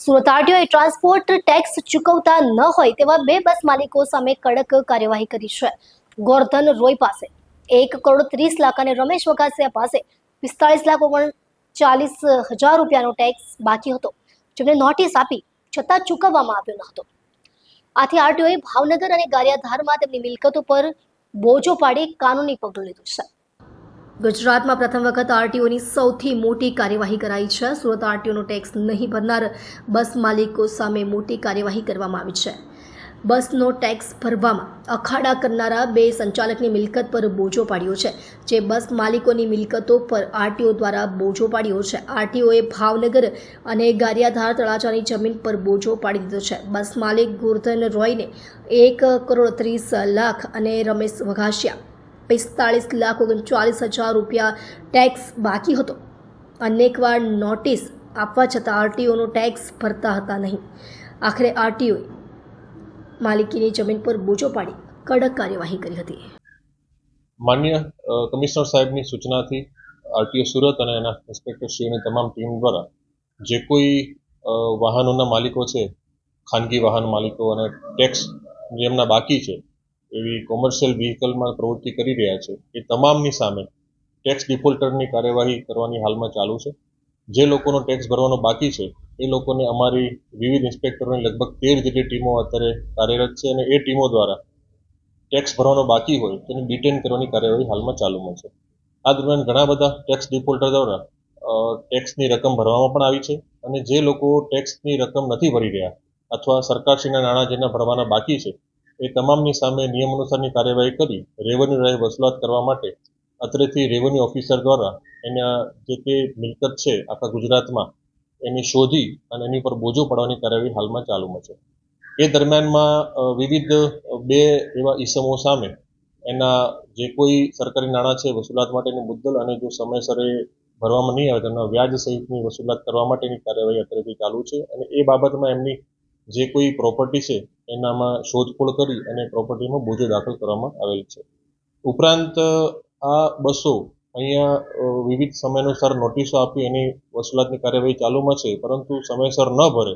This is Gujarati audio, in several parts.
સુરત આરટીઓએ ટ્રાન્સપોર્ટ ટેક્સ ચૂકવતા ન હોય તેવા 2 બસ માલિકો સામે કડક કાર્યવાહી કરી છે. ગોરધન રોય પાસે 1,30,00,000 અને રમેશ વઘાસિયા પાસે 45,39,000 રૂપિયાનો ટેક્સ બાકી હતો, જેમને નોટિસ આપી છતાં ચૂકવવામાં આવ્યો ન હતો. આથી આરટીઓએ ભાવનગર અને ગારિયાધારમાં તેમની મિલકતો પર બોજો પાડી કાનૂની પગલું લીધું છે. ગુજરાતમાં પ્રથમ વખત આરટીઓની સૌથી મોટી કાર્યવાહી કરાઈ છે. સુરત આરટીઓનો ટેક્સ નહીં ભરનાર બસ માલિકો સામે મોટી કાર્યવાહી કરવામાં આવી છે. બસનો ટેક્સ ભરવામાં અખાડા કરનારા 2 સંચાલકની મિલકત પર બોજો પાડ્યો છે, જે બસ માલિકોની મિલકતો પર આરટીઓ દ્વારા બોજો પાડ્યો છે. આરટીઓએ ભાવનગર અને ગારિયાધાર તળાજાની જમીન પર બોજો પાડી દીધો છે. બસ માલિક ગોરધન રોયને 1,30,00,000 અને રમેશ વઘાસિયા 45,39,000 રૂપિયા ટેક્સ બાકી હતો. અનેકવાર નોટિસ આપવા છતાં આરટીઓનો ટેક્સ ભરતા હતા નહીં. આખરે આરટીઓએ માલિકીની જમીન પર બોજો પાડી કડક કાર્યવાહી કરી હતી. માન્ય કમિશનર સાહેબની સૂચનાથી આરટીઓ સુરત અને એના ઇન્સ્પેક્ટરશ્રીની તમામ ટીમ દ્વારા જે કોઈ વાહનોના માલિકો છે, ખાનગી વાહન માલિકો અને ટેક્સ જેમના બાકી છે એવી કોમર્શિયલ વ્હીકલમાં પ્રવૃત્તિ કરી રહ્યા છે, એ તમામની સામે ટેક્સ ડિફોલ્ટરની કાર્યવાહી કરવાની હાલમાં ચાલુ છે. જે લોકોનો ટેક્સ ભરવાનો બાકી છે એ લોકોને અમારી વિવિધ ઇન્સ્પેક્ટરોની લગભગ 13 જેટલી ટીમો અત્યારે કાર્યરત છે અને એ ટીમો દ્વારા ટેક્સ ભરવાનો બાકી હોય તેને ડિટેન કરવાની કાર્યવાહી હાલમાં ચાલુમાં છે. આ દરમિયાન ઘણા બધા ટેક્સ ડિફોલ્ટર દ્વારા ટેક્સની રકમ ભરવામાં પણ આવી છે અને જે લોકો ટેક્સની રકમ નથી ભરી રહ્યા અથવા સરકારશ્રીના નાણાં જેના ભરવાના બાકી છે એ તમામની સામે નિયમ અનુસારની કાર્યવાહી કરી રેવન્યુ રાય વસૂલાત કરવા માટે અત્રેથી રેવન્યુ ઓફિસર દ્વારા એના જે તે મિલકત છે આખા ગુજરાતમાં એની શોધી અને એની પર બોજો પાડવાની કાર્યવાહી હાલમાં ચાલુમાં છે. એ દરમિયાનમાં વિવિધ 2 એવા ઈસમો સામે એના જે કોઈ સરકારી નાણાં છે વસૂલાત માટેની મુદ્દલ અને જો સમયસર એ ભરવામાં નહીં આવે તેમના વ્યાજ સહિતની વસૂલાત કરવા માટેની કાર્યવાહી અત્રેથી ચાલુ છે અને એ બાબતમાં એમની જે કોઈ પ્રોપર્ટી છે એનામાં શોધખોળ કરી અને પ્રોપર્ટીમાં બોજો દાખલ કરવામાં આવેલ છે. ઉપરાંત આ બસો અહીંયા વિવિધ સમયાનુસાર નોટિસો આપી એની વસૂલાતની કાર્યવાહી ચાલુમાં છે, પરંતુ સમયસર ન ભરે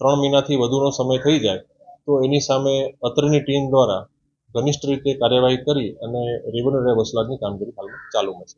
3 મહિનાથી વધુનો સમય થઈ જાય તો એની સામે અત્રેની ટીમ દ્વારા ઘનિષ્ઠ રીતે કાર્યવાહી કરી અને રેવન્યુ રાય વસૂલાતની કામગીરી હાલમાં ચાલુમાં છે.